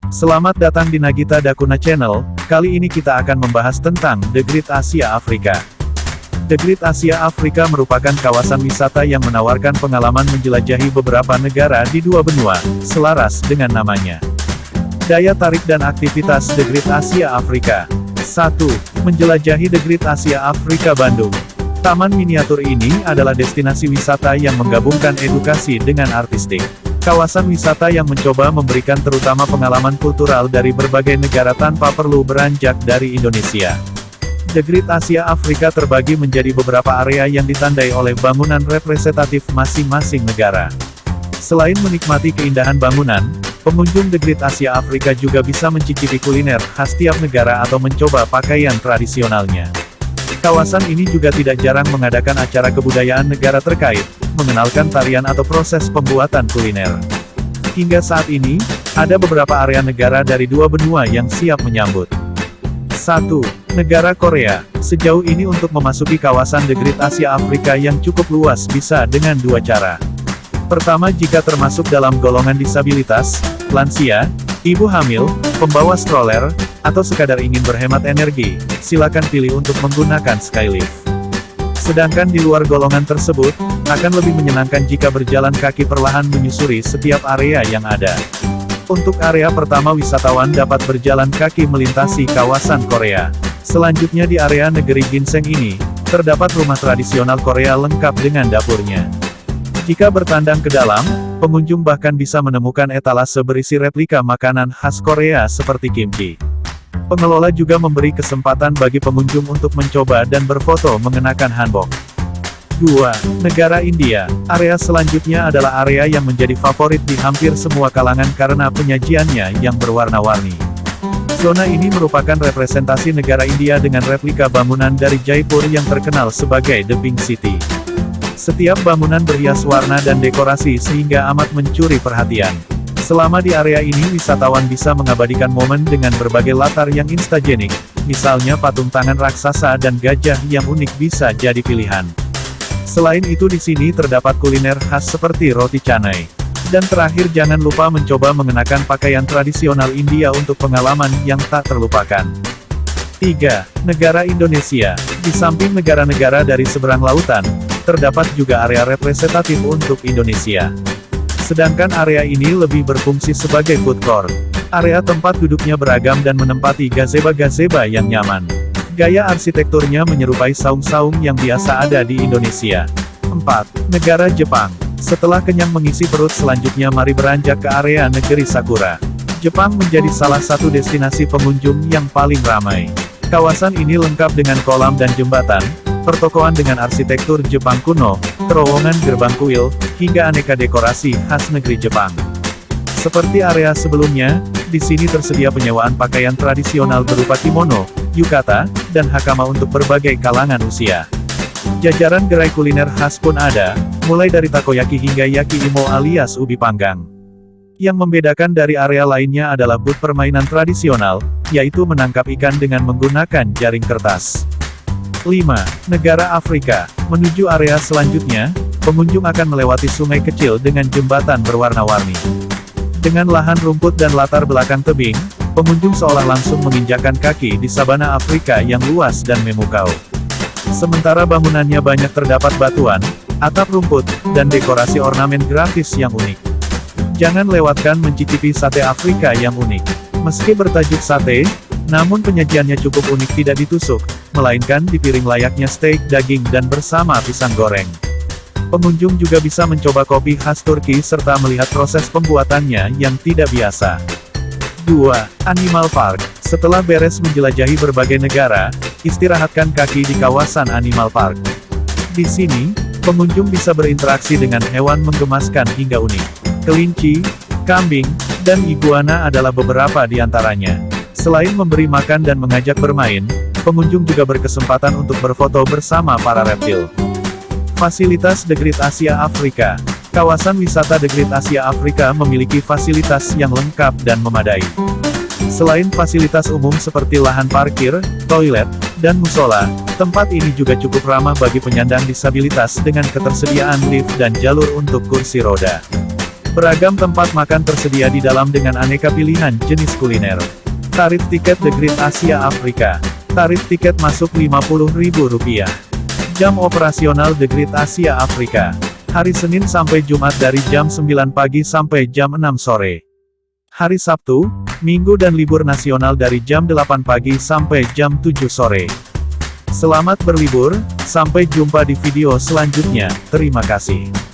Selamat datang di Nagita Dakuna Channel. Kali ini kita akan membahas tentang The Great Asia Africa. The Great Asia Africa merupakan kawasan wisata yang menawarkan pengalaman menjelajahi beberapa negara di dua benua, selaras dengan namanya. Daya tarik dan aktivitas The Great Asia Africa. 1. Menjelajahi The Great Asia Africa Bandung. Taman miniatur ini adalah destinasi wisata yang menggabungkan edukasi dengan artistik. Kawasan wisata yang mencoba memberikan terutama pengalaman kultural dari berbagai negara tanpa perlu beranjak dari Indonesia. The Great Asia Africa terbagi menjadi beberapa area yang ditandai oleh bangunan representatif masing-masing negara. Selain menikmati keindahan bangunan, pengunjung The Great Asia Africa juga bisa mencicipi kuliner khas tiap negara atau mencoba pakaian tradisionalnya. Kawasan ini juga tidak jarang mengadakan acara kebudayaan negara terkait, mengenalkan tarian atau proses pembuatan kuliner. Hingga saat ini, ada beberapa area negara dari dua benua yang siap menyambut. 1. Negara Korea. Sejauh ini untuk memasuki kawasan The Great Asia Africa yang cukup luas bisa dengan dua cara. Pertama, jika termasuk dalam golongan disabilitas, lansia, ibu hamil, pembawa stroller, atau sekadar ingin berhemat energi, silakan pilih untuk menggunakan Skylift. Sedangkan di luar golongan tersebut, akan lebih menyenangkan jika berjalan kaki perlahan menyusuri setiap area yang ada. Untuk area pertama, wisatawan dapat berjalan kaki melintasi kawasan Korea. Selanjutnya di area negeri ginseng ini, terdapat rumah tradisional Korea lengkap dengan dapurnya. Jika bertandang ke dalam, pengunjung bahkan bisa menemukan etalase berisi replika makanan khas Korea seperti kimchi. Pengelola juga memberi kesempatan bagi pengunjung untuk mencoba dan berfoto mengenakan hanbok. 2. Negara India. Area selanjutnya adalah area yang menjadi favorit di hampir semua kalangan karena penyajiannya yang berwarna-warni. Zona ini merupakan representasi negara India dengan replika bangunan dari Jaipur yang terkenal sebagai The Pink City. Setiap bangunan berhias warna dan dekorasi sehingga amat mencuri perhatian. Selama di area ini wisatawan bisa mengabadikan momen dengan berbagai latar yang instagenik, misalnya patung tangan raksasa dan gajah yang unik bisa jadi pilihan. Selain itu di sini terdapat kuliner khas seperti roti canai. Dan terakhir jangan lupa mencoba mengenakan pakaian tradisional India untuk pengalaman yang tak terlupakan. 3. Negara Indonesia. Di samping negara-negara dari seberang lautan, terdapat juga area representatif untuk Indonesia. Sedangkan area ini lebih berfungsi sebagai food court. Area tempat duduknya beragam dan menempati gazebo-gazebo yang nyaman. Gaya arsitekturnya menyerupai saung-saung yang biasa ada di Indonesia. 4. Negara Jepang. Setelah kenyang mengisi perut, selanjutnya mari beranjak ke area negeri Sakura. Jepang menjadi salah satu destinasi pengunjung yang paling ramai. Kawasan ini lengkap dengan kolam dan jembatan, pertokoan dengan arsitektur Jepang kuno, terowongan gerbang kuil, hingga aneka dekorasi khas negeri Jepang. Seperti area sebelumnya, di sini tersedia penyewaan pakaian tradisional berupa kimono, yukata, dan hakama untuk berbagai kalangan usia. Jajaran gerai kuliner khas pun ada, mulai dari takoyaki hingga yaki imo alias ubi panggang. Yang membedakan dari area lainnya adalah booth permainan tradisional, yaitu menangkap ikan dengan menggunakan jaring kertas. 5. Negara Afrika. Menuju area selanjutnya, pengunjung akan melewati sungai kecil dengan jembatan berwarna-warni. Dengan lahan rumput dan latar belakang tebing, pengunjung seolah langsung menginjakan kaki di sabana Afrika yang luas dan memukau. Sementara bangunannya banyak terdapat batuan, atap rumput, dan dekorasi ornamen grafis yang unik. Jangan lewatkan mencicipi sate Afrika yang unik. Meski bertajuk sate, namun penyajiannya cukup unik, tidak ditusuk, melainkan di piring layaknya steak daging dan bersama pisang goreng. Pengunjung juga bisa mencoba kopi khas Turki serta melihat proses pembuatannya yang tidak biasa. 2. Animal Park. Setelah beres menjelajahi berbagai negara, istirahatkan kaki di kawasan Animal Park. Di sini, pengunjung bisa berinteraksi dengan hewan menggemaskan hingga unik. Kelinci, kambing, dan iguana adalah beberapa di antaranya. Selain memberi makan dan mengajak bermain, pengunjung juga berkesempatan untuk berfoto bersama para reptil. Fasilitas The Great Asia Africa. Kawasan wisata The Great Asia Africa memiliki fasilitas yang lengkap dan memadai. Selain fasilitas umum seperti lahan parkir, toilet, dan musola, tempat ini juga cukup ramah bagi penyandang disabilitas dengan ketersediaan lift dan jalur untuk kursi roda. Beragam tempat makan tersedia di dalam dengan aneka pilihan jenis kuliner. Tarif tiket The Great Asia Afrika. Tarif tiket masuk Rp50.000. Jam operasional The Great Asia Afrika. Hari Senin sampai Jumat dari jam 9 pagi sampai jam 6 sore. Hari Sabtu, Minggu dan libur nasional dari jam 8 pagi sampai jam 7 sore. Selamat berlibur, sampai jumpa di video selanjutnya, terima kasih.